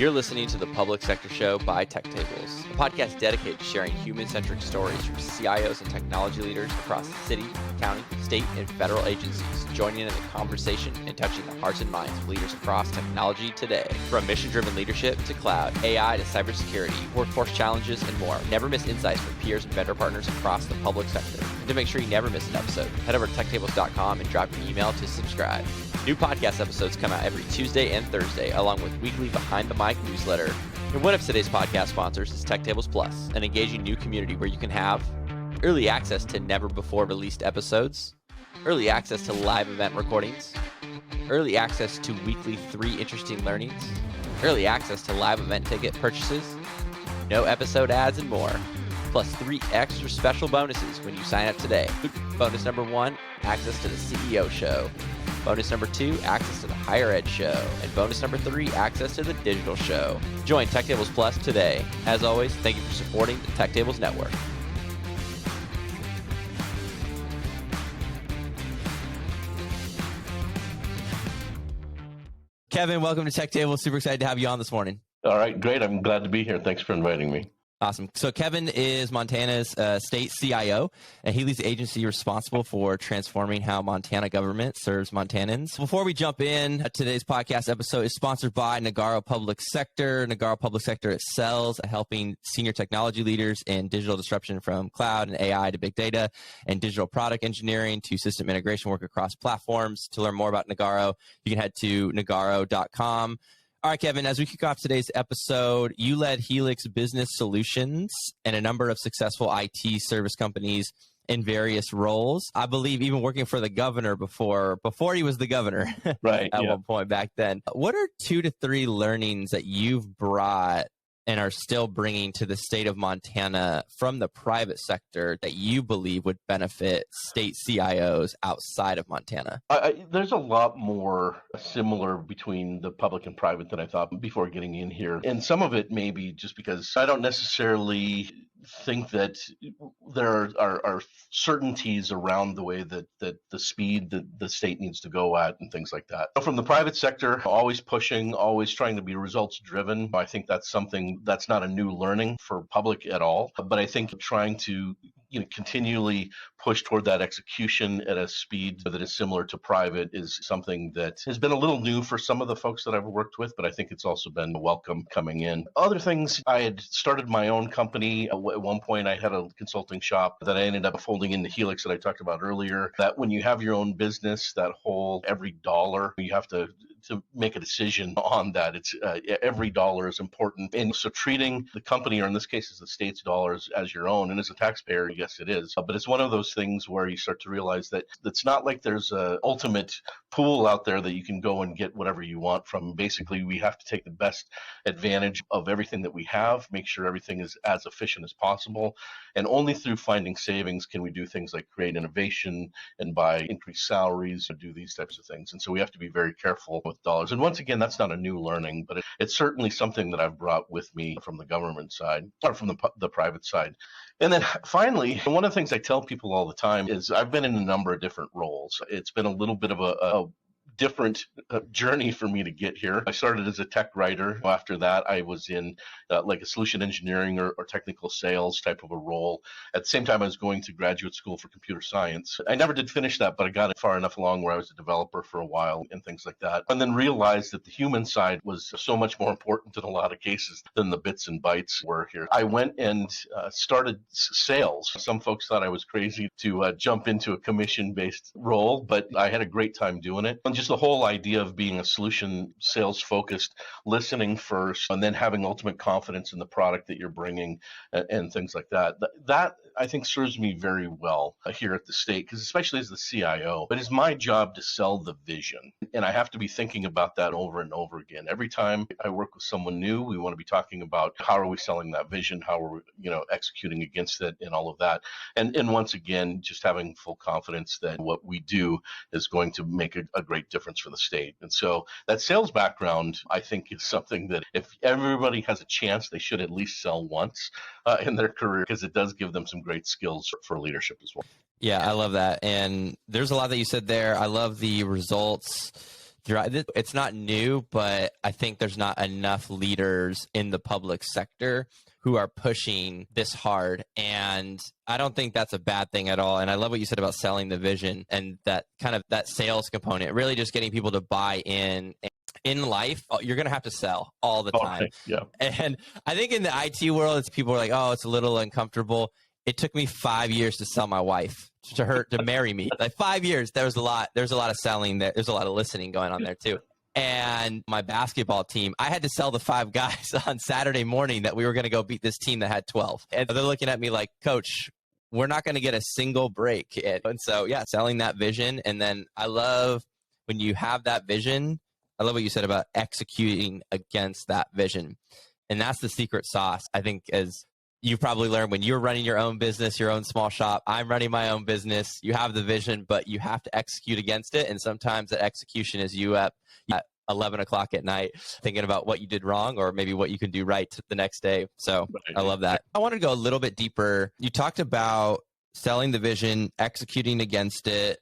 You're listening to the Public Sector Show by Tech Tables, a podcast dedicated to sharing human-centric stories from CIOs and technology leaders across the city, county, state, and federal agencies, joining in the conversation and touching the hearts and minds of leaders across technology today. From mission-driven leadership to cloud, AI to cybersecurity, workforce challenges, and more. Never miss insights from peers and vendor partners across the public sector. And to make sure you never miss an episode, head over to techtables.com and drop your email to subscribe. New podcast episodes come out every Tuesday and Thursday, along with weekly Behind the Mic newsletter. And one of today's podcast sponsors is Tech Tables Plus, an engaging new community where you can have early access to never-before-released episodes, early access to live event recordings, early access to weekly 3 interesting learnings, early access to live event ticket purchases, no episode ads, and more. Plus 3 extra special bonuses when you sign up today. Bonus number 1, access to the CEO show. Bonus number 2, access to the Higher Ed show. And bonus number 3, access to the Digital show. Join Tech Tables Plus today. As always, thank you for supporting the Tech Tables Network. Kevin, welcome to Tech Tables. Super excited to have you on this morning. All right, great. I'm glad to be here. Thanks for inviting me. Awesome. So Kevin is Montana's state CIO, and he leads the agency responsible for transforming how Montana government serves Montanans. Before we jump in, today's podcast episode is sponsored by Nagarro Public Sector. Nagarro Public Sector excels at helping senior technology leaders in digital disruption from cloud and AI to big data and digital product engineering to system integration work across platforms. To learn more about Nagarro, you can head to nagarro.com. All right, Kevin, as we kick off today's episode, you led Helix Business Solutions and a number of successful IT service companies in various roles. I believe even working for the governor before he was the governor right, at one point back then. What are 2 to 3 learnings that you've brought and are still bringing to the state of Montana from the private sector that you believe would benefit state CIOs outside of Montana? There's a lot more similar between the public and private than I thought before getting in here. And some of it may be just because I don't necessarily think that there are certainties around the way that the speed that the state needs to go at and things like that. From the private sector, always pushing, always trying to be results driven. I think that's something that's not a new learning for public at all. But I think trying to continually push toward that execution at a speed that is similar to private is something that has been a little new for some of the folks that I've worked with, but I think it's also been welcome coming in. Other things, I had started my own company. At one point, I had a consulting shop that I ended up folding into Helix that I talked about earlier. That when you have your own business, that whole every dollar, you have to make a decision on that. It's every dollar is important. And so treating the company, or in this case, as the state's dollars, as your own, and as a taxpayer, yes, it is. But it's one of those things where you start to realize that it's not like there's a ultimate pool out there that you can go and get whatever you want from. Basically, we have to take the best advantage of everything that we have, make sure everything is as efficient as possible. And only through finding savings can we do things like create innovation and buy increased salaries and do these types of things. And so we have to be very careful with dollars. And once again, that's not a new learning, but it's certainly something that I've brought with me from the government side or from the private side. And then finally, one of the things I tell people all the time is I've been in a number of different roles. It's been a little bit of a different journey for me to get here. I started as a tech writer. After that, I was in like a solution engineering or technical sales type of a role. At the same time, I was going to graduate school for computer science. I never did finish that, but I got it far enough along where I was a developer for a while and things like that. And then realized that the human side was so much more important in a lot of cases than the bits and bytes were here. I went and started sales. Some folks thought I was crazy to jump into a commission-based role, but I had a great time doing it. And just the whole idea of being a solution sales focused, listening first, and then having ultimate confidence in the product that you're bringing and things like that. That I think serves me very well here at the state, because especially as the CIO, it is my job to sell the vision. And I have to be thinking about that over and over again. Every time I work with someone new, we want to be talking about how are we selling that vision, how are we, executing against it and all of that. And once again, just having full confidence that what we do is going to make a great difference for the state. And so that sales background, I think, is something that if everybody has a chance, they should at least sell once in their career, because it does give them some great skills for leadership as well. Yeah, I love that. And there's a lot that you said there. I love the results It's not new, but I think there's not enough leaders in the public sector who are pushing this hard. And I don't think that's a bad thing at all. And I love what you said about selling the vision and that kind of that sales component, really just getting people to buy in. In life, you're going to have to sell all the time. Yeah. And I think in the IT world, people are like, oh, it's a little uncomfortable. It took me 5 years to sell my wife to marry me. Like 5 years. There's a lot of selling there. There's a lot of listening going on there too. And my basketball team, I had to sell the 5 guys on Saturday morning that we were going to go beat this team that had 12. And they're looking at me like, Coach, we're not going to get a single break. And so, yeah, selling that vision. And then I love when you have that vision, I love what you said about executing against that vision. And that's the secret sauce. I think as you probably learned when you're running your own business, your own small shop, I'm running my own business. You have the vision, but you have to execute against it. And sometimes that execution is you at 11 o'clock at night thinking about what you did wrong or maybe what you can do right the next day. So I love that. I want to go a little bit deeper. You talked about selling the vision, executing against it,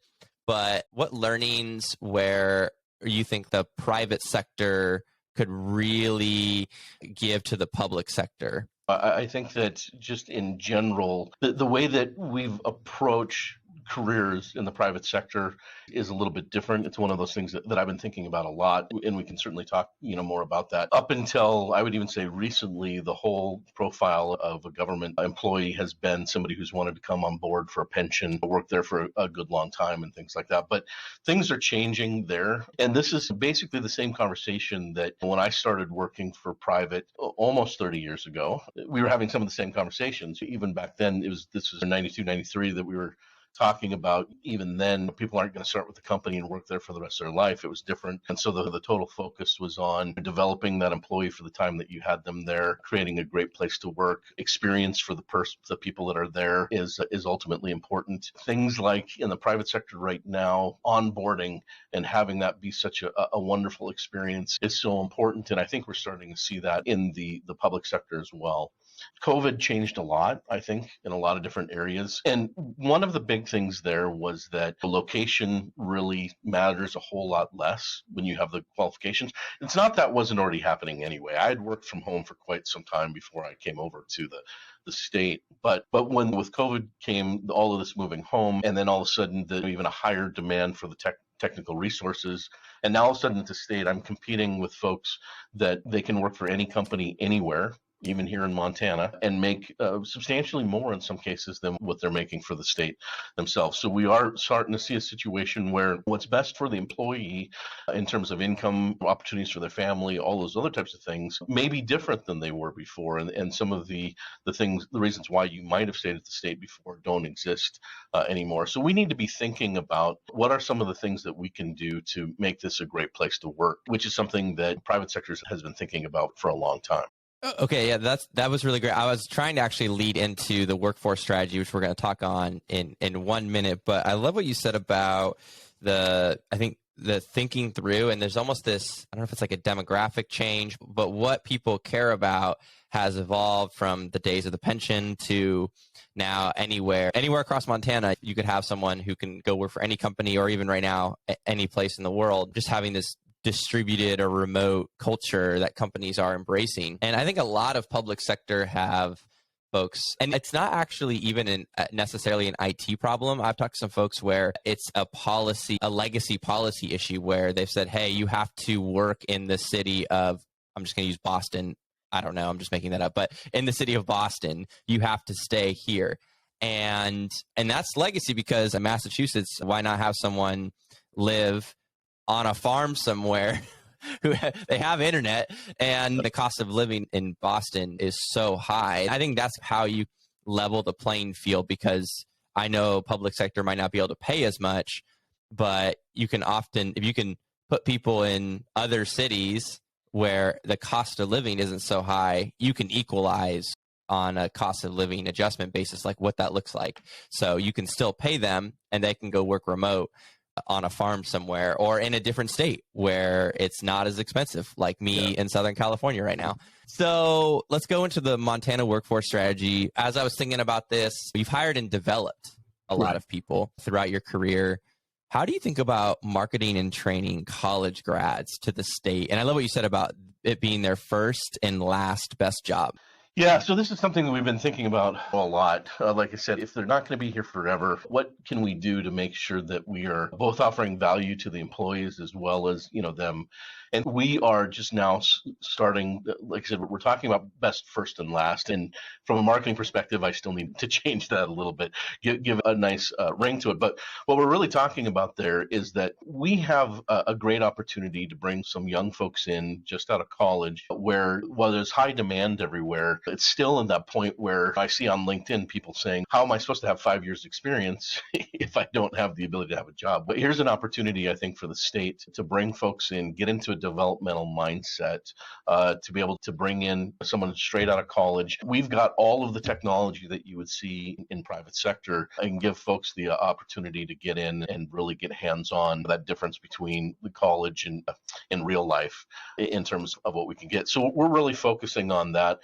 but what learnings where you think the private sector could really give to the public sector? I think that just in general, the way that we've approached careers in the private sector is a little bit different. It's one of those things that I've been thinking about a lot, and we can certainly talk, more about that. Up until, I would even say recently, the whole profile of a government employee has been somebody who's wanted to come on board for a pension, work there for a good long time and things like that. But things are changing there. And this is basically the same conversation that when I started working for private almost 30 years ago, we were having some of the same conversations. Even back then, this was in 92, 93 that we were talking about. Even then, people aren't going to start with the company and work there for the rest of their life. It was different. And so the total focus was on developing that employee for the time that you had them there, creating a great place to work. Experience for the people that are there is ultimately important. Things like in the private sector right now, onboarding and having that be such a wonderful experience is so important. And I think we're starting to see that in the public sector as well. COVID changed a lot, I think, in a lot of different areas. And one of the big things there was that the location really matters a whole lot less when you have the qualifications. It's not that wasn't already happening anyway. I had worked from home for quite some time before I came over to the state. But when with COVID came all of this moving home, and then all of a sudden even a higher demand for the technical resources. And now all of a sudden at the state, I'm competing with folks that they can work for any company anywhere, even here in Montana, and make substantially more in some cases than what they're making for the state themselves. So we are starting to see a situation where what's best for the employee in terms of income, opportunities for their family, all those other types of things may be different than they were before. And some of the reasons why you might have stayed at the state before don't exist anymore. So we need to be thinking about what are some of the things that we can do to make this a great place to work, which is something that private sector has been thinking about for a long time. Okay, yeah, that was really great. I was trying to actually lead into the workforce strategy, which we're going to talk on in 1 minute. But I love what you said about the thinking through, and there's almost this, I don't know if it's like a demographic change, but what people care about has evolved from the days of the pension to now anywhere across Montana, you could have someone who can go work for any company or even right now, any place in the world, just having this distributed or remote culture that companies are embracing. And I think a lot of public sector have folks, and it's not actually even necessarily an IT problem. I've talked to some folks where it's a legacy policy issue where they've said, hey, you have to work in the city of, I'm just going to use Boston. I don't know. I'm just making that up. But in the city of Boston, you have to stay here. And that's legacy because in Massachusetts, why not have someone live on a farm somewhere who they have internet, and the cost of living in Boston is so high. I think that's how you level the playing field, because I know public sector might not be able to pay as much, but you can often, if you can put people in other cities where the cost of living isn't so high, you can equalize on a cost of living adjustment basis, like what that looks like. So you can still pay them and they can go work remote on a farm somewhere or in a different state where it's not as expensive, like me in Southern California right now. So let's go into the Montana workforce strategy. As I was thinking about this, you've hired and developed a lot of people throughout your career. How do you think about marketing and training college grads to the state? And I love what you said about it being their first and last best job. Yeah, so this is something that we've been thinking about a lot. Like I said, if they're not going to be here forever, what can we do to make sure that we are both offering value to the employees as well as, them? And we are just now starting, like I said, we're talking about best first and last. And from a marketing perspective, I still need to change that a little bit, give a nice ring to it. But what we're really talking about there is that we have a great opportunity to bring some young folks in just out of college where, while there's high demand everywhere, it's still in that point where I see on LinkedIn people saying, how am I supposed to have 5 years experience if I don't have the ability to have a job? But here's an opportunity, I think, for the state to bring folks in, get into a developmental mindset, to be able to bring in someone straight out of college. We've got all of the technology that you would see in private sector and give folks the opportunity to get in and really get hands-on, that difference between the college and in real life in terms of what we can get. So we're really focusing on that.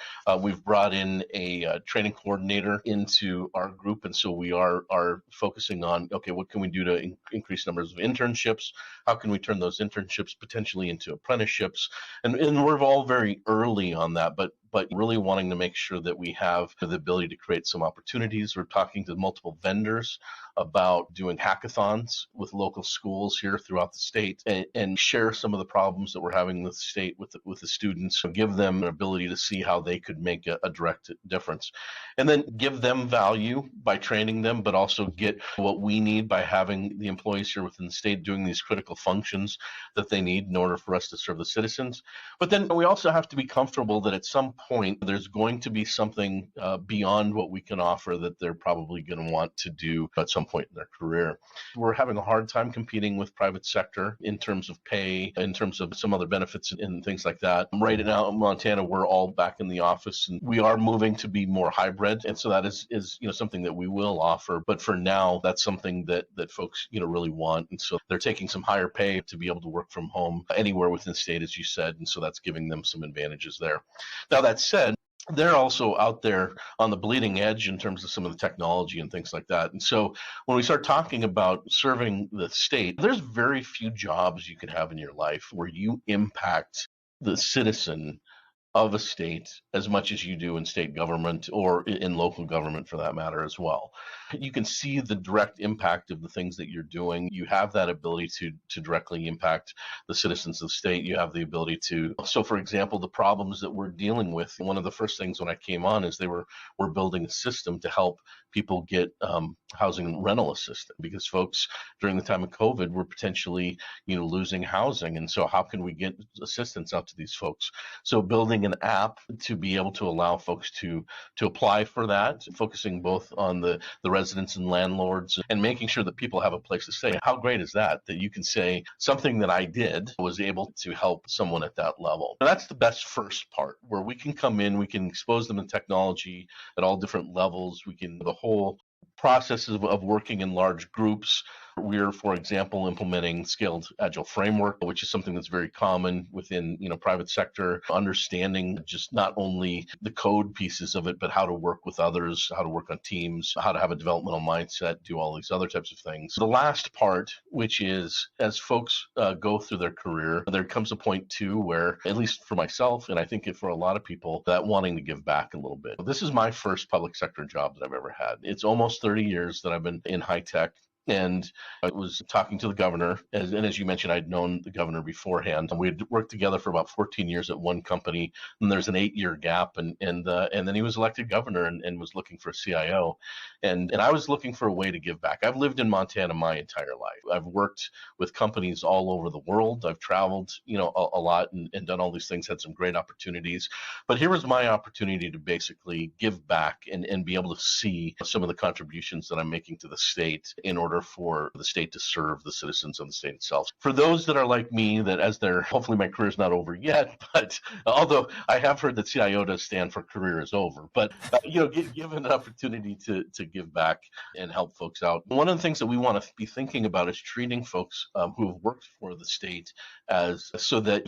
We've brought in a training coordinator into our group, and so we are focusing on, okay, what can we do to increase numbers of internships? How can we turn those internships potentially into apprenticeships? And we're all very early on that, but really wanting to make sure that we have the ability to create some opportunities. We're talking to multiple vendors about doing hackathons with local schools here throughout the state and share some of the problems that we're having with the state with the students, so give them an ability to see how they could make a direct difference. And then give them value by training them, but also get what we need by having the employees here within the state doing these critical functions that they need in order for us to serve the citizens. But then we also have to be comfortable that at some point there's going to be something beyond what we can offer that they're probably going to want to do at some point in their career. We're having a hard time competing with private sector in terms of pay, in terms of some other benefits and things like that. Right now in Montana, we're all back in the office, and we are moving to be more hybrid. And so that is something that we will offer. But for now, that's something that folks really want. And so they're taking some higher pay to be able to work from home anywhere within the state, as you said. And so that's giving them some advantages there. Now, that said, they're also out there on the bleeding edge in terms of some of the technology and things like that. And so when we start talking about serving the state, there's very few jobs you can have in your life where you impact the citizen of a state as much as you do in state government or in local government for that matter as well. You can see the direct impact of the things that you're doing. You have that ability to directly impact the citizens of the state. You have the ability to, so for example, the problems that we're dealing with, one of the first things when I came on is we're building a system to help people get housing rental assistance, because folks during the time of COVID were potentially losing housing. And so how can we get assistance out to these folks? So building an app to be able to allow folks to apply for that, focusing both on the residents and landlords and making sure that people have a place to stay. How great is that you can say something that I did was able to help someone at that level? And that's the best first part, where we can come in, we can expose them to technology at all different levels. We can, the whole process of working in large groups. We're, for example, implementing scaled agile framework, which is something that's very common within private sector, understanding just not only the code pieces of it, but how to work with others, how to work on teams, how to have a developmental mindset, do all these other types of things. The last part, which is as folks go through their career, there comes a point too where, at least for myself, and I think for a lot of people, that wanting to give back a little bit. This is my first public sector job that I've ever had. It's almost 30 years that I've been in high tech. And I was talking to the governor, and as you mentioned, I'd known the governor beforehand. We had worked together for about 14 years at one company, and there's an 8-year gap, and then he was elected governor and was looking for a CIO, and I was looking for a way to give back. I've lived in Montana my entire life. I've worked with companies all over the world. I've traveled, a lot and done all these things, had some great opportunities. But here was my opportunity to basically give back and be able to see some of the contributions that I'm making to the state in order for the state to serve the citizens of the state itself. For those that are like me, that as they're, hopefully my career's not over yet, but although I have heard that CIO does stand for career is over, but given an opportunity to give back and help folks out. One of the things that we want to be thinking about is treating folks who have worked for the state as, so that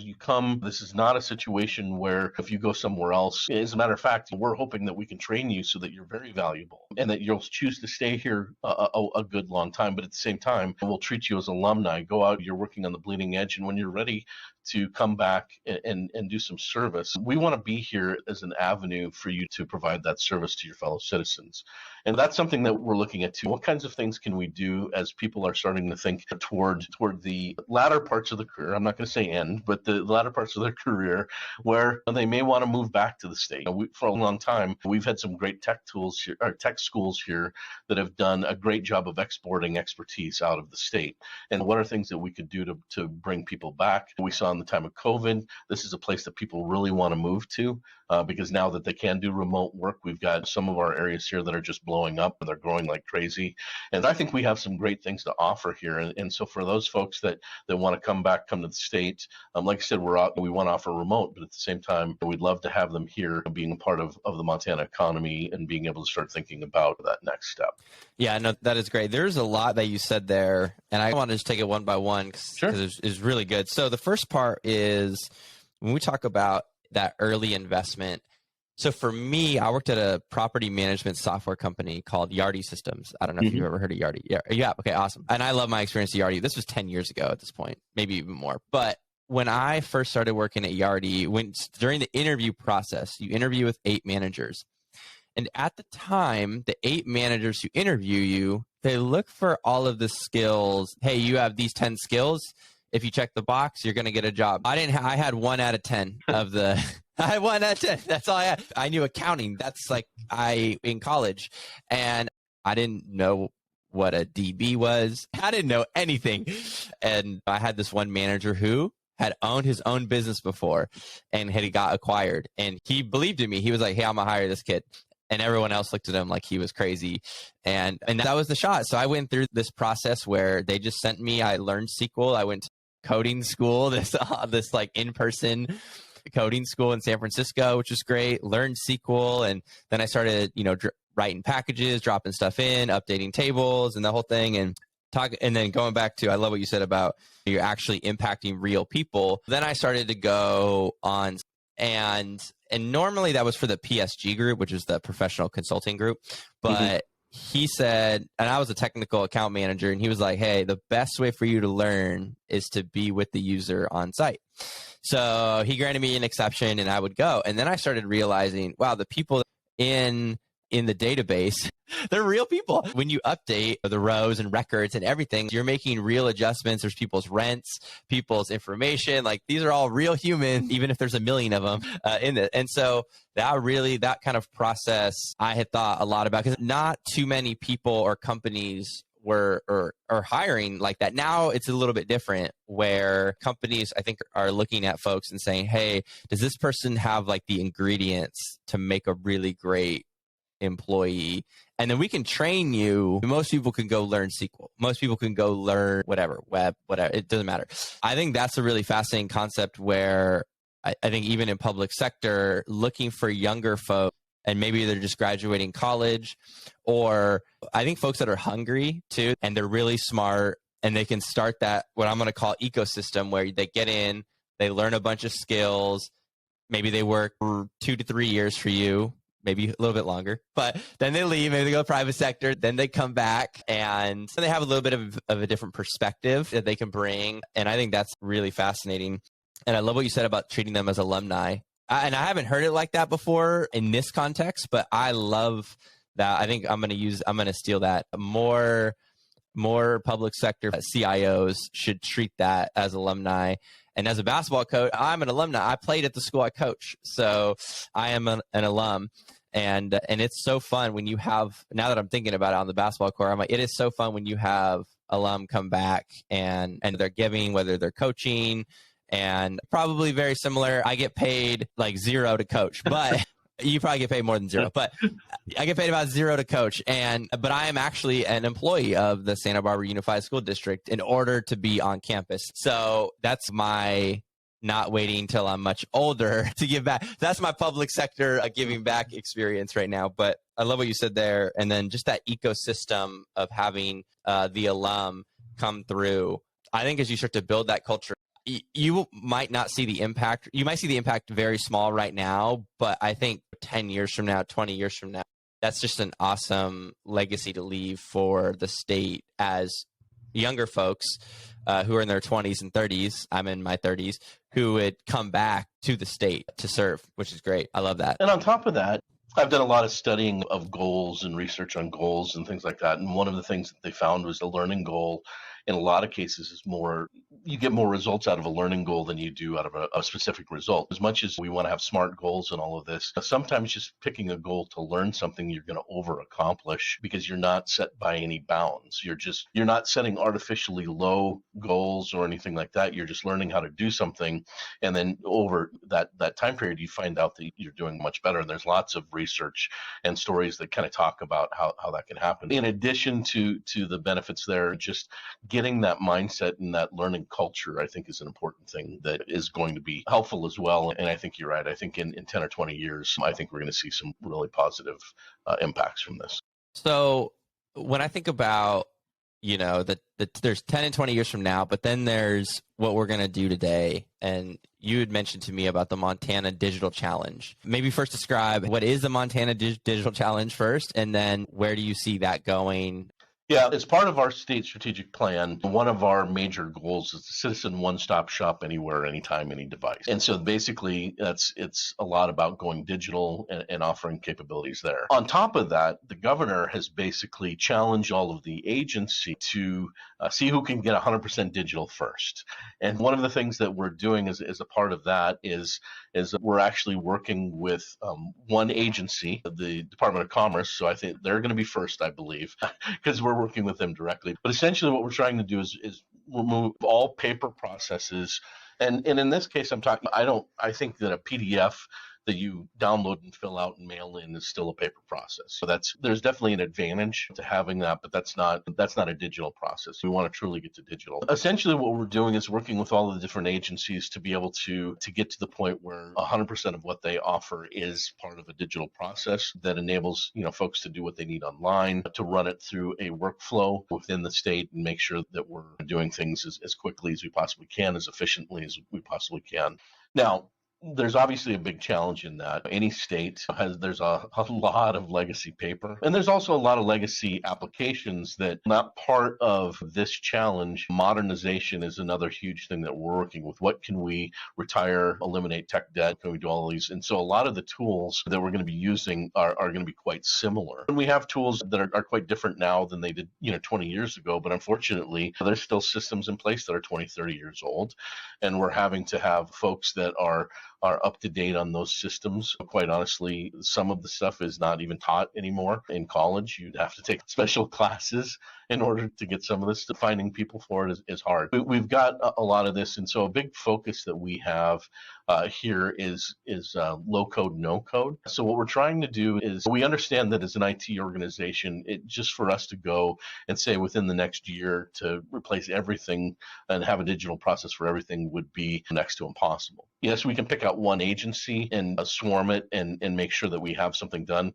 this is not a situation where if you go somewhere else, as a matter of fact, we're hoping that we can train you so that you're very valuable and that you'll choose to stay here a good long time. time, but at the same time, we'll treat you as alumni. Go out, you're working on the bleeding edge, and when you're ready to come back and do some service, we want to be here as an avenue for you to provide that service to your fellow citizens. And that's something that we're looking at too. What kinds of things can we do as people are starting to think toward the latter parts of the career? I'm not going to say end, but the latter parts of their career where they may want to move back to the state. For a long time, we've had some great tech tools here, or tech schools here that have done a great job of exporting expertise out of the state. And what are things that we could do to bring people back? We saw in the time of COVID, this is a place that people really want to move to because now that they can do remote work, we've got some of our areas here that are just blowing up and they're growing like crazy. And I think we have some great things to offer here. And so for those folks that want to come back, come to the state, like I said, we want to offer remote, but at the same time, we'd love to have them here being a part of the Montana economy and being able to start thinking about that next step. Yeah, no, that is great. There's a lot that you said there, and I want to just take it one by one because Sure. it's really good. So the first part is when we talk about that early investment. So for me, I worked at a property management software company called Yardi Systems. I don't know if you've ever heard of Yardi. Yeah. Okay, awesome. And I love my experience at Yardi. This was 10 years ago at this point, maybe even more. But when I first started working at Yardi, during the interview process, you interview with 8 managers. And at the time, the 8 managers who interview you, they look for all of the skills. Hey, you have these 10 skills. If you check the box, you're going to get a job. I had 1 out of 10 of the, I had 1 out of 10. That's all I had. I knew accounting. That's like in college. And I didn't know what a DB was. I didn't know anything. And I had this one manager who had owned his own business before and he got acquired. And he believed in me. He was like, hey, I'm going to hire this kid. And everyone else looked at him like he was crazy. And that was the shot. So I went through this process where they just sent me, I learned SQL. I went to coding school, this like in-person coding school in San Francisco, which was great. Learned SQL. And then I started, writing packages, dropping stuff in, updating tables and the whole thing. And then going back to, I love what you said about you're actually impacting real people. Then I started to go on and normally that was for the PSG group, which is the professional consulting group. But he said, and I was a technical account manager, and he was like, hey, the best way for you to learn is to be with the user on site. So he granted me an exception and I would go. And then I started realizing, wow, the people in the database, they're real people. When you update the rows and records and everything, you're making real adjustments. There's people's rents, people's information. Like these are all real humans, even if there's a million of them in it. And so that kind of process I had thought a lot about because not too many people or companies were hiring like that. Now it's a little bit different where companies, I think, are looking at folks and saying, hey, does this person have like the ingredients to make a really great employee? And then we can train you. Most people can go learn SQL. Most people can go learn whatever, web, whatever. It doesn't matter. I think that's a really fascinating concept where I think even in public sector, looking for younger folks, and maybe they're just graduating college, or I think folks that are hungry too, and they're really smart, and they can start that, what I'm going to call ecosystem, where they get in, they learn a bunch of skills. Maybe they work for 2 to 3 years for you, maybe a little bit longer, but then they leave, maybe they go private sector, then they come back and they have a little bit of a different perspective that they can bring. And I think that's really fascinating. And I love what you said about treating them as alumni. And I haven't heard it like that before in this context, but I love that. I think I'm going to steal that. More public sector CIOs should treat that as alumni. And as a basketball coach, I'm an alumni. I played at the school I coach. So I am an alum. And it's so fun when you have, now that I'm thinking about it on the basketball court, I'm like, it is so fun when you have alum come back and they're giving, whether they're coaching, and probably very similar. I get paid like $0 to coach, but you probably get paid more than $0, but I get paid about $0 to coach. But I am actually an employee of the Santa Barbara Unified School District in order to be on campus. So that's my not waiting till I'm much older to give back. That's my public sector giving back experience right now. But I love what you said there. And then just that ecosystem of having the alum come through. I think as you start to build that culture, you might not see the impact. You might see the impact very small right now, but I think 10 years from now, 20 years from now, That's just an awesome legacy to leave for the state as younger folks who are in their 20s and 30s. I'm in my 30s, who would come back to the state to serve, which is great. I love that. And on top of that, I've done a lot of studying of goals and research on goals and things like that. And one of the things that they found was a learning goal in a lot of cases is more, you get more results out of a learning goal than you do out of a specific result. As much as we want to have SMART goals and all of this, sometimes just picking a goal to learn something you're going to over accomplish because you're not set by any bounds. You're not setting artificially low goals or anything like that. You're just learning how to do something. And then over that time period, you find out that you're doing much better. And there's lots of research and stories that kind of talk about how that can happen. In addition to the benefits there, just getting that mindset and that learning culture, I think, is an important thing that is going to be helpful as well. And I think you're right. I think in 10 or 20 years, I think we're going to see some really positive impacts from this. So when I think about, that there's 10 and 20 years from now, but then there's what we're going to do today. And you had mentioned to me about the Montana Digital Challenge. Maybe first describe what is the Montana Digital Challenge first, and then where do you see that going? Yeah, as part of our state strategic plan, one of our major goals is the citizen one-stop shop anywhere, anytime, any device. And so basically, it's a lot about going digital and offering capabilities there. On top of that, the governor has basically challenged all of the agency to see who can get 100% digital first. And one of the things that we're doing as a part of that is we're actually working with one agency, the Department of Commerce. So I think they're going to be first, I believe, because we're working with them directly. But essentially what we're trying to do is remove all paper processes. And in this case, I think that a PDF that you download and fill out and mail in is still a paper process. So there's definitely an advantage to having that, but that's not a digital process. We want to truly get to digital. Essentially what we're doing is working with all of the different agencies to be able to get to the point where 100% of what they offer is part of a digital process that enables, folks to do what they need online, to run it through a workflow within the state and make sure that we're doing things as quickly as we possibly can, as efficiently as we possibly can. Now, there's obviously a big challenge in that. Any state there's a lot of legacy paper, and there's also a lot of legacy applications that are not part of this challenge. Modernization is another huge thing that we're working with. What can we retire, eliminate tech debt? Can we do all these? And so a lot of the tools that we're going to be using are going to be quite similar. And we have tools that are quite different now than they did 20 years ago, but unfortunately, there's still systems in place that are 20, 30 years old, and we're having to have folks that are up to date on those systems. Quite honestly, some of the stuff is not even taught anymore in college. You'd have to take special classes in order to get some of this. Finding people for it is hard. We've got a lot of this, and so a big focus that we have here is low code, no code. So what we're trying to do is, we understand that as an IT organization, just for us to go and say within the next year to replace everything and have a digital process for everything would be next to impossible. Yes, we can pick out one agency and swarm it and make sure that we have something done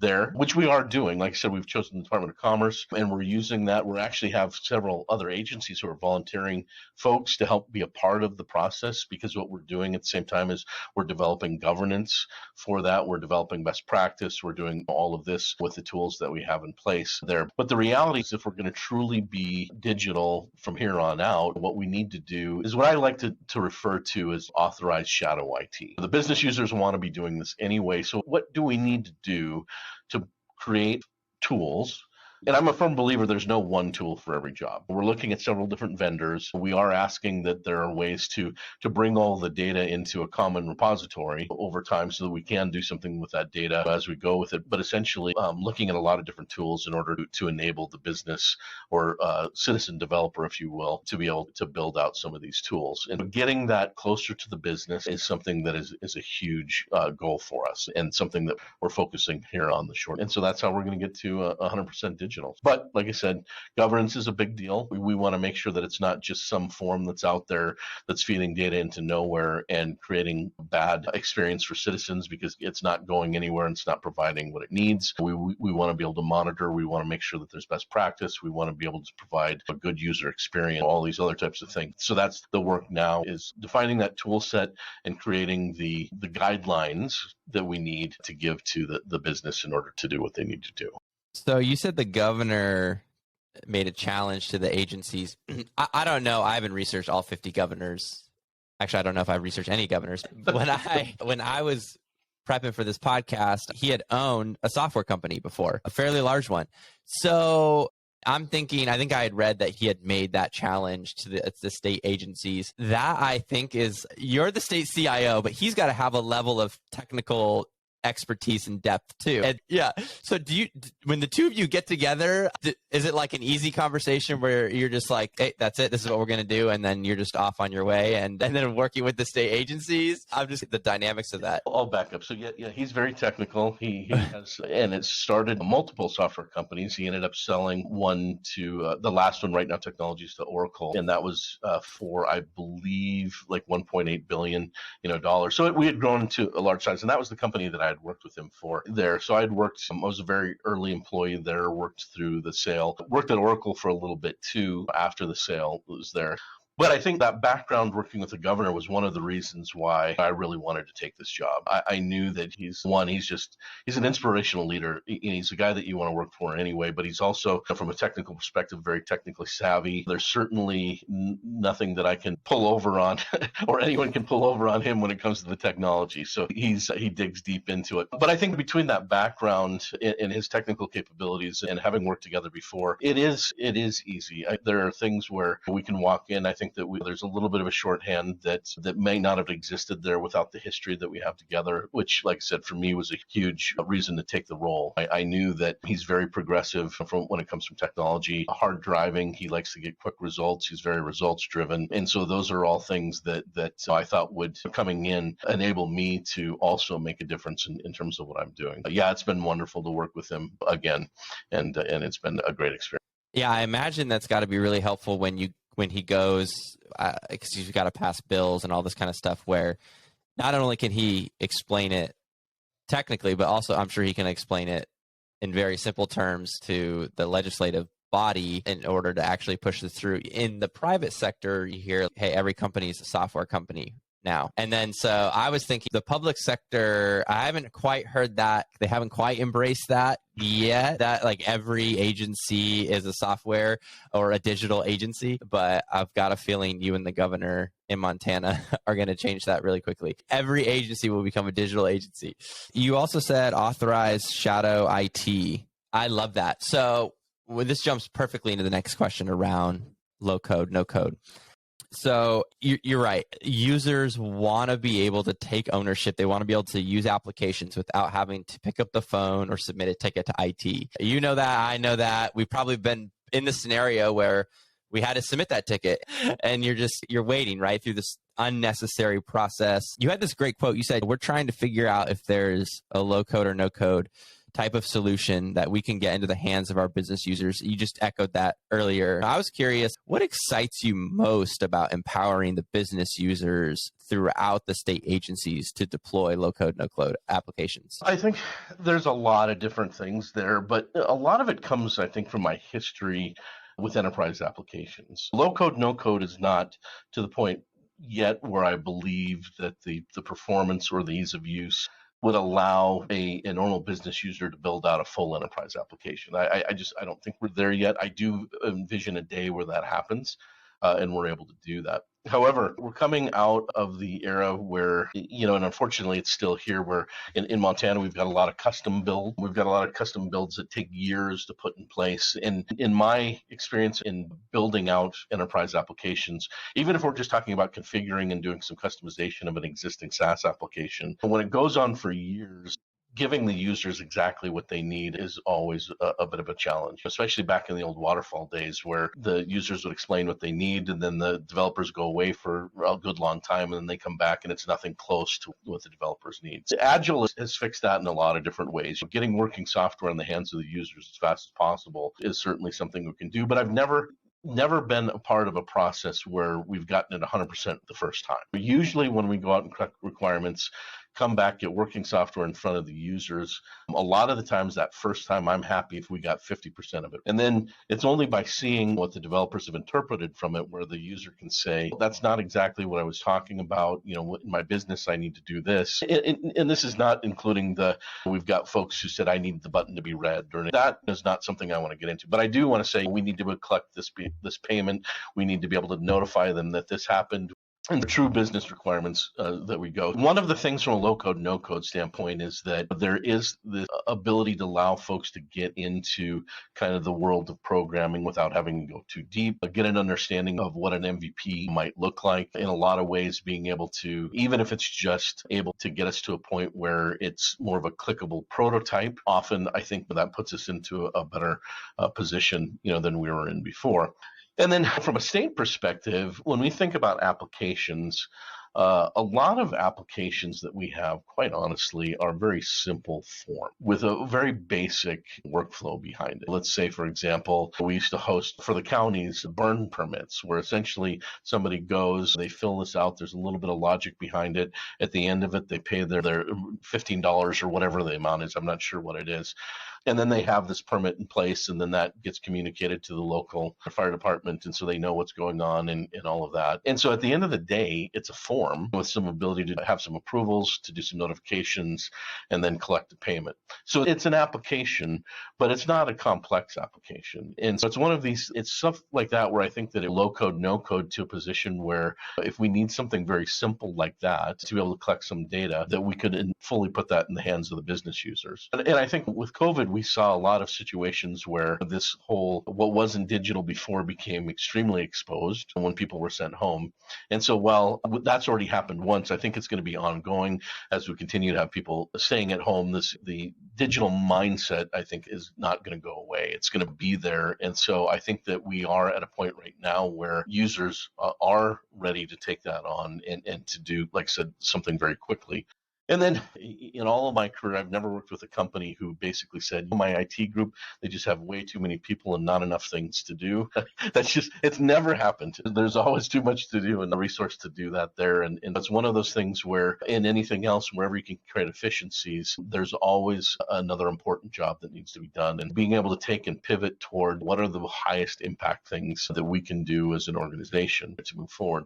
there, which we are doing. Like I said, we've chosen the Department of Commerce, and we're using that. We actually have several other agencies who are volunteering folks to help be a part of the process, because what we're doing at the same time is we're developing governance for that. We're developing best practice. We're doing all of this with the tools that we have in place there. But the reality is, if we're going to truly be digital from here on out, what we need to do is what I like to refer to as authorized shadow IT. The business users want to be doing this anyway. So what do we need to do to create tools? And I'm a firm believer there's no one tool for every job. We're looking at several different vendors. We are asking that there are ways to bring all the data into a common repository over time so that we can do something with that data as we go with it. But essentially looking at a lot of different tools in order to enable the business or citizen developer, if you will, to be able to build out some of these tools. And getting that closer to the business is something that is a huge goal for us, and something that we're focusing here on the short. And so that's how we're going to get to 100% digital. original. But like I said, governance is a big deal. We want to make sure that it's not just some form that's out there that's feeding data into nowhere and creating bad experience for citizens because it's not going anywhere and it's not providing what it needs. We want to be able to monitor. We want to make sure that there's best practice. We want to be able to provide a good user experience, all these other types of things. So that's the work now, is defining that tool set and creating the guidelines that we need to give to the business in order to do what they need to do. So you said the governor made a challenge to the agencies. I don't know. I haven't researched all 50 governors. Actually, I don't know if I've researched any governors. When I was prepping for this podcast, he had owned a software company before, a fairly large one. So I'm thinking, I think I had read that he had made that challenge to the state agencies. That I think is, you're the state CIO, but he's got to have a level of technical expertise and depth too. And yeah. So when the two of you get together, is it like an easy conversation where you're just like, hey, that's it, this is what we're going to do, and then you're just off on your way, and then working with the state agencies? I'm just the dynamics of that. I'll back up. So yeah, he's very technical. He has, and it started multiple software companies. He ended up selling one to the last one, Right Now Technologies, to Oracle, and that was for, I believe, like $1.8 billion, dollars. So we had grown to a large size, and that was the company that I had worked with him for there. So I was a very early employee there, worked through the sale, worked at Oracle for a little bit too after the sale was there. But I think that background working with the governor was one of the reasons why I really wanted to take this job. I knew that he's an inspirational leader. He's a guy that you want to work for anyway, but he's also, from a technical perspective, very technically savvy. There's certainly nothing that I can pull over on or anyone can pull over on him when it comes to the technology. So he digs deep into it. But I think between that background and his technical capabilities and having worked together before, it is easy. There are things where we can walk in. I think that there's a little bit of a shorthand that may not have existed there without the history that we have together, which, like I said, for me was a huge reason to take the role. I knew that he's very progressive when it comes from technology, hard driving. He likes to get quick results. He's very results driven. And so those are all things that I thought would, coming in, enable me to also make a difference in terms of what I'm doing. Yeah, it's been wonderful to work with him again, and it's been a great experience. Yeah, I imagine that's got to be really helpful when he goes, because you've got to pass bills and all this kind of stuff, where not only can he explain it technically, but also I'm sure he can explain it in very simple terms to the legislative body in order to actually push this through. In the private sector, you hear, hey, every company is a software company now. And then so I was thinking the public sector, I haven't quite heard that. They haven't quite embraced that yet, that like every agency is a software or a digital agency. But I've got a feeling you and the governor in Montana are going to change that really quickly. Every agency will become a digital agency. You also said authorized shadow IT. I love that. So this jumps perfectly into the next question around low code, no code. So you're right. Users want to be able to take ownership. They want to be able to use applications without having to pick up the phone or submit a ticket to IT. You know that. I know that. We've probably been in this scenario where we had to submit that ticket and you're waiting right through this unnecessary process. You had this great quote. You said, we're trying to figure out if there's a low code or no code type of solution that we can get into the hands of our business users. You just echoed that earlier. I was curious, what excites you most about empowering the business users throughout the state agencies to deploy low-code, no-code applications? I think there's a lot of different things there, but a lot of it comes, I think, from my history with enterprise applications. Low-code, no-code is not to the point yet where I believe that the performance or the ease of use would allow a normal business user to build out a full enterprise application. I don't think we're there yet. I do envision a day where that happens and we're able to do that. However, we're coming out of the era where, and unfortunately it's still here, where in Montana, we've got a lot of custom build. We've got a lot of custom builds that take years to put in place. And in my experience in building out enterprise applications, even if we're just talking about configuring and doing some customization of an existing SaaS application, when it goes on for years, giving the users exactly what they need is always a bit of a challenge, especially back in the old waterfall days where the users would explain what they need and then the developers go away for a good long time and then they come back and it's nothing close to what the developers need. Agile has fixed that in a lot of different ways. Getting working software in the hands of the users as fast as possible is certainly something we can do, but I've never been a part of a process where we've gotten it 100% the first time. Usually when we go out and collect requirements, come back, get working software in front of the users, a lot of the times that first time I'm happy if we got 50% of it. And then it's only by seeing what the developers have interpreted from it where the user can say, that's not exactly what I was talking about. You know, in my business, I need to do this. And this is not including we've got folks who said, I need the button to be red, or that is not something I want to get into. But I do want to say we need to collect this payment. We need to be able to notify them that this happened. And the true business requirements that we go. One of the things from a low-code, no-code standpoint is that there is the ability to allow folks to get into kind of the world of programming without having to go too deep, get an understanding of what an MVP might look like. In a lot of ways, being able to, even if it's just able to get us to a point where it's more of a clickable prototype, often I think that puts us into a better position, than we were in before. And then from a state perspective, when we think about applications, a lot of applications that we have, quite honestly, are very simple form with a very basic workflow behind it. Let's say, for example, we used to host for the counties burn permits, where essentially somebody goes, they fill this out, there's a little bit of logic behind it. At the end of it, they pay their $15 or whatever the amount is. I'm not sure what it is. And then they have this permit in place, and then that gets communicated to the local fire department, and so they know what's going on and all of that. And so at the end of the day, it's a form with some ability to have some approvals, to do some notifications, and then collect the payment. So it's an application, but it's not a complex application. And so it's one of these, it's stuff like that where I think that a low-code, no-code to a position where if we need something very simple like that to be able to collect some data, that we could fully put that in the hands of the business users. And I think with COVID, we saw a lot of situations where this whole, what wasn't digital before became extremely exposed when people were sent home. And so while that's already happened once, I think it's going to be ongoing as we continue to have people staying at home. The digital mindset, I think, is not going to go away. It's going to be there. And so I think that we are at a point right now where users are ready to take that on and to do, like I said, something very quickly. And then in all of my career, I've never worked with a company who basically said, my IT group, they just have way too many people and not enough things to do. It's never happened. There's always too much to do and the resource to do that there. And it's one of those things where in anything else, wherever you can create efficiencies, there's always another important job that needs to be done. And being able to take and pivot toward what are the highest impact things that we can do as an organization to move forward.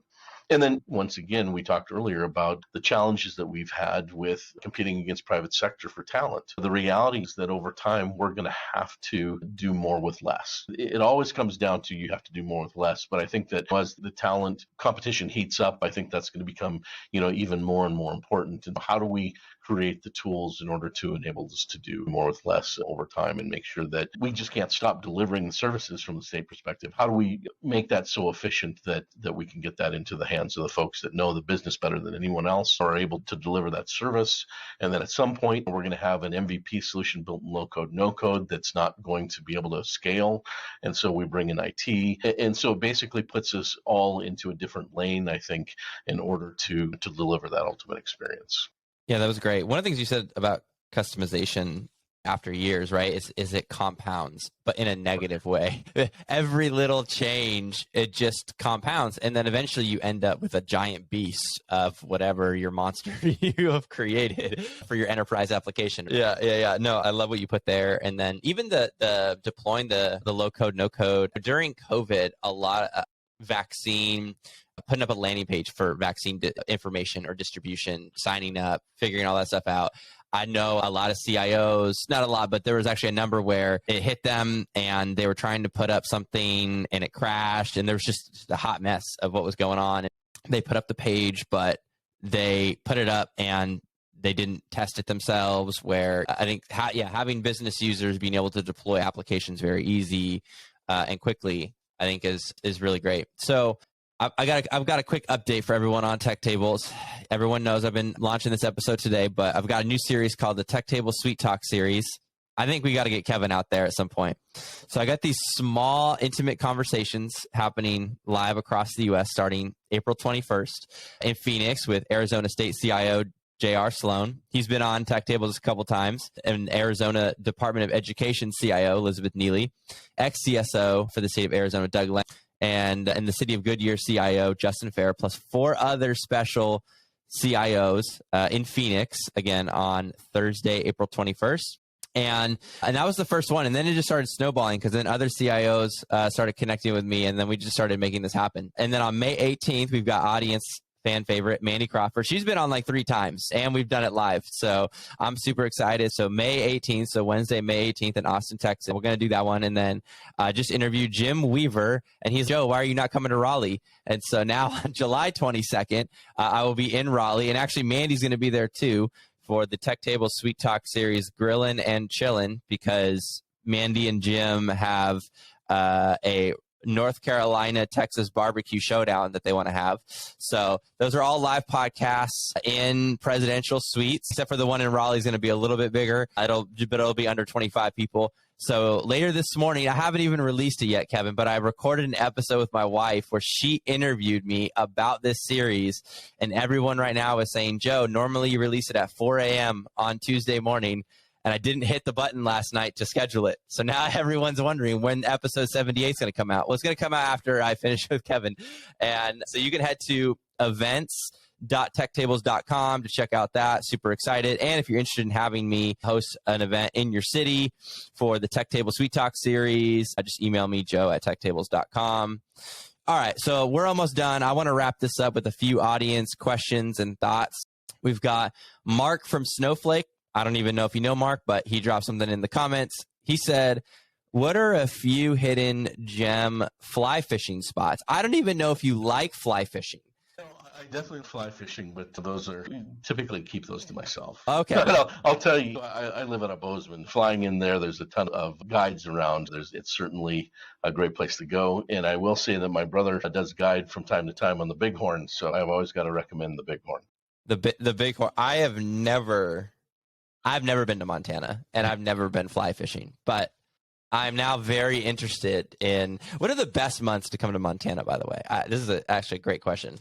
And then once again, we talked earlier about the challenges that we've had with competing against private sector for talent. The reality is that over time, we're going to have to do more with less. It always comes down to you have to do more with less. But I think that as the talent competition heats up, I think that's going to become, even more and more important. And how do we create the tools in order to enable us to do more with less over time and make sure that we just can't stop delivering the services from the state perspective? How do we make that so efficient that we can get that into the hands of the folks that know the business better than anyone else, are able to deliver that service? And then at some point, we're going to have an MVP solution built in low code, no code that's not going to be able to scale. And so we bring in IT. And so it basically puts us all into a different lane, I think, in order to deliver that ultimate experience. Yeah, that was great. One of the things you said about customization after years, right, is it compounds, but in a negative way. Every little change, it just compounds. And then eventually you end up with a giant beast of whatever your monster you have created for your enterprise application. Yeah. No, I love what you put there. And then even the deploying the low code, no code during COVID, a lot of vaccine, putting up a landing page for vaccine information or distribution, signing up, figuring all that stuff out. I know a lot of CIOs, not a lot, but there was actually a number where it hit them and they were trying to put up something and it crashed and there was just a hot mess of what was going on. And they put up the page, but they put it up and they didn't test it themselves, where I think, having business users being able to deploy applications very easy and quickly, I think is really great. So I've got a quick update for everyone on Tech Tables. Everyone knows I've been launching this episode today, but I've got a new series called the Tech Table Sweet Talk series. I think we got to get Kevin out there at some point. So I got these small, intimate conversations happening live across the U.S. starting April 21st in Phoenix with Arizona State CIO J.R. Sloan. He's been on Tech Tables a couple times. And Arizona Department of Education CIO Elizabeth Neely, ex-CSO for the state of Arizona Doug Lang, and in the city of Goodyear CIO Justin Fair, plus 4 other special CIOs in Phoenix, again on Thursday, April 21st. And that was the first one. And then it just started snowballing because then other CIOs started connecting with me, and then we just started making this happen. And then on May 18th, we've got audience fan favorite, Mandy Crawford. She's been on like 3 times, and we've done it live. So I'm super excited. So May 18th, so Wednesday, May 18th in Austin, Texas. We're going to do that one. And then just interview Jim Weaver. And he's, Joe, why are you not coming to Raleigh? And so now on July 22nd, I will be in Raleigh. And actually, Mandy's going to be there too for the Tech Table Sweet Talk series, Grillin' and Chillin', because Mandy and Jim have a North Carolina, Texas barbecue showdown that they want to have. So those are all live podcasts in presidential suites, except for the one in Raleigh is going to be a little bit bigger. But it'll be under 25 people. So later this morning, I haven't even released it yet, Kevin, but I recorded an episode with my wife where she interviewed me about this series. And everyone right now is saying, Joe, normally you release it at 4 a.m. on Tuesday morning. And I didn't hit the button last night to schedule it. So now everyone's wondering when episode 78 is going to come out. Well, it's going to come out after I finish with Kevin. And so you can head to events.techtables.com to check out that. Super excited. And if you're interested in having me host an event in your city for the Tech Table Sweet Talk series, just email me, joe@techtables.com. All right, so we're almost done. I want to wrap this up with a few audience questions and thoughts. We've got Mark from Snowflake. I don't even know if you know Mark, but he dropped something in the comments. He said, what are a few hidden gem fly fishing spots? I don't even know if you like fly fishing. I definitely fly fishing, but those are typically keep those to myself. Okay. I'll tell you, I live out of Bozeman. Flying in there's a ton of guides around. It's certainly a great place to go. And I will say that my brother does guide from time to time on the Bighorn, so I've always got to recommend the Bighorn. The Bighorn. I've never been to Montana, and I've never been fly fishing, but I'm now very interested in what are the best months to come to Montana, by the way? This is actually a great question.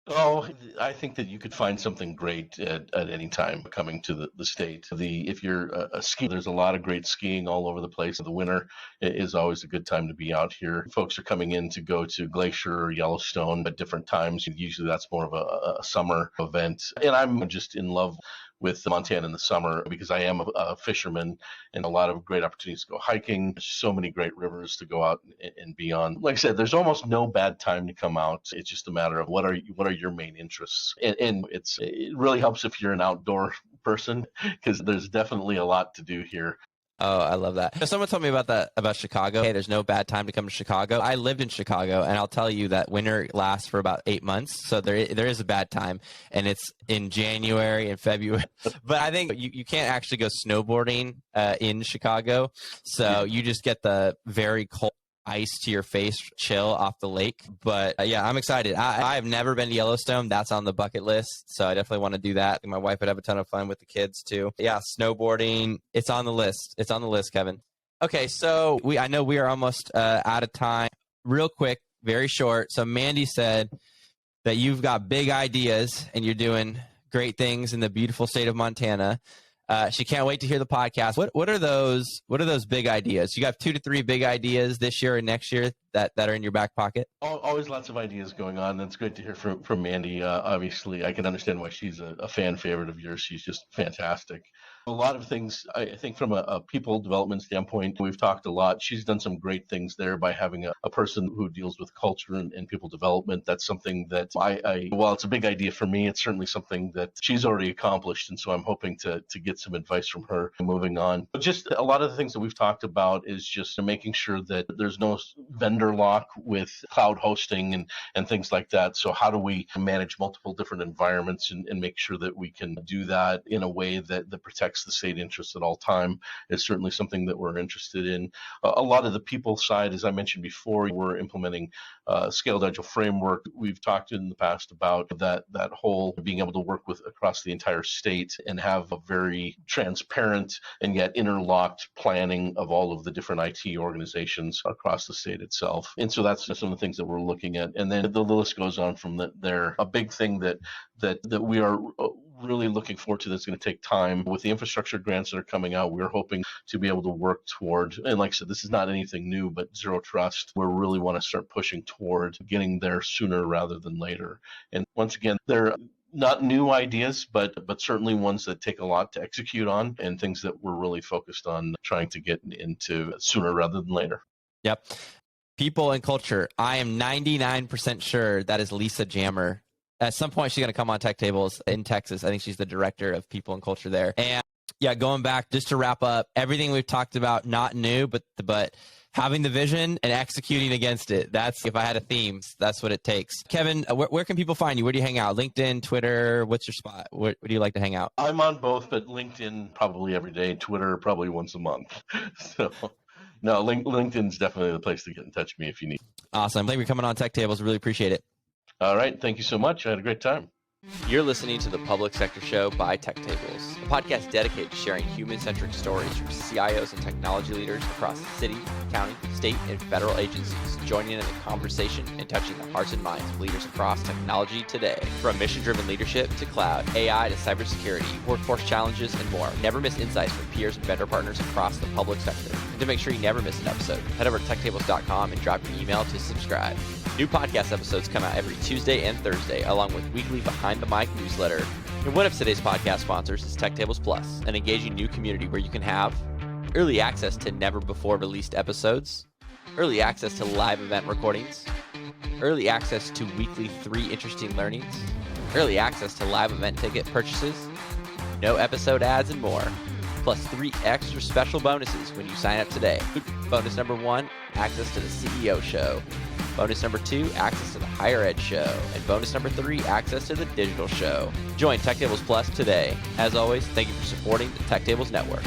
Oh, I think that you could find something great at any time coming to the state. If you're a skier, there's a lot of great skiing all over the place. The winter is always a good time to be out here. Folks are coming in to go to Glacier or Yellowstone at different times. Usually that's more of a summer event. And I'm just in love with Montana in the summer because I am a fisherman, and a lot of great opportunities to go hiking. There's so many great rivers to go out and be on. Like I said, there's almost no bad time to come out. It's just a matter of what are your main interests, and it really helps if you're an outdoor person because there's definitely a lot to do here. Oh, I love that. Someone told me about Chicago. Hey, there's no bad time to come to Chicago. I lived in Chicago, and I'll tell you that winter lasts for about 8 months. So there is a bad time, and it's in January and February. But I think you can't actually go snowboarding in Chicago. So you just get the very cold ice to your face chill off the lake. But yeah, I'm excited. I've never been to Yellowstone. That's on the bucket list. So I definitely want to do that. My wife would have a ton of fun with the kids too. Yeah, snowboarding. It's on the list. It's on the list, Kevin. Okay, so I know we are almost out of time. Real quick, very short. So Mandy said that you've got big ideas and you're doing great things in the beautiful state of Montana. She can't wait to hear the podcast. What are those big ideas? You got 2 to 3 big ideas this year and next year that are in your back pocket? Always lots of ideas going on. That's great to hear from Mandy. Obviously, I can understand why she's a fan favorite of yours. She's just fantastic. A lot of things, I think from a people development standpoint, we've talked a lot. She's done some great things there by having a person who deals with culture and people development. That's something that while it's a big idea for me, it's certainly something that she's already accomplished. And so I'm hoping to get some advice from her moving on. But just a lot of the things that we've talked about is just making sure that there's no vendor interlock with cloud hosting and things like that. So how do we manage multiple different environments and make sure that we can do that in a way that protects the state interest at all time is certainly something that we're interested in. A lot of the people side, as I mentioned before, we're implementing scaled agile framework. We've talked in the past about that whole being able to work with across the entire state and have a very transparent and yet interlocked planning of all of the different IT organizations across the state itself. And so that's some of the things that we're looking at. And then the list goes on from there. A big thing that we are really looking forward to that's going to take time with the infrastructure grants that are coming out. We're hoping to be able to work toward, and like I said, this is not anything new, but zero trust. We really want to start pushing toward getting there sooner rather than later. And once again, they're not new ideas, but certainly ones that take a lot to execute on and things that we're really focused on trying to get into sooner rather than later. Yep. People and culture. I am 99% sure that is Lisa Jammer. At some point, she's going to come on Tech Tables in Texas. I think she's the director of people and culture there. And yeah, going back, just to wrap up, everything we've talked about, not new, but having the vision and executing against it. That's, if I had a theme, that's what it takes. Kevin, where can people find you? Where do you hang out? LinkedIn, Twitter? What's your spot? Where do you like to hang out? I'm on both, but LinkedIn probably every day. Twitter probably once a month. So no, LinkedIn's definitely the place to get in touch with me if you need. Awesome. Thank you for coming on Tech Tables. Really appreciate it. All right. Thank you so much. I had a great time. You're listening to the Public Sector Show by Tech Tables, a podcast dedicated to sharing human-centric stories from CIOs and technology leaders across the city, county, state, and federal agencies, joining in the conversation and touching the hearts and minds of leaders across technology today. From mission-driven leadership to cloud, AI to cybersecurity, workforce challenges, and more. Never miss insights from peers and vendor partners across the public sector. And to make sure you never miss an episode, head over to techtables.com and drop your email to subscribe. New podcast episodes come out every Tuesday and Thursday, along with weekly Behind the Mic newsletter. And one of today's podcast sponsors is Tech Tables Plus, an engaging new community where you can have early access to never-before-released episodes, early access to live event recordings, early access to weekly 3 interesting learnings, early access to live event ticket purchases, no episode ads, and more, plus 3 extra special bonuses when you sign up today. Bonus number 1, access to the CEO show. Bonus number 2, access to the Higher Ed show. And bonus number 3, access to the Digital show. Join Tech Tables Plus today. As always, thank you for supporting the Tech Tables Network.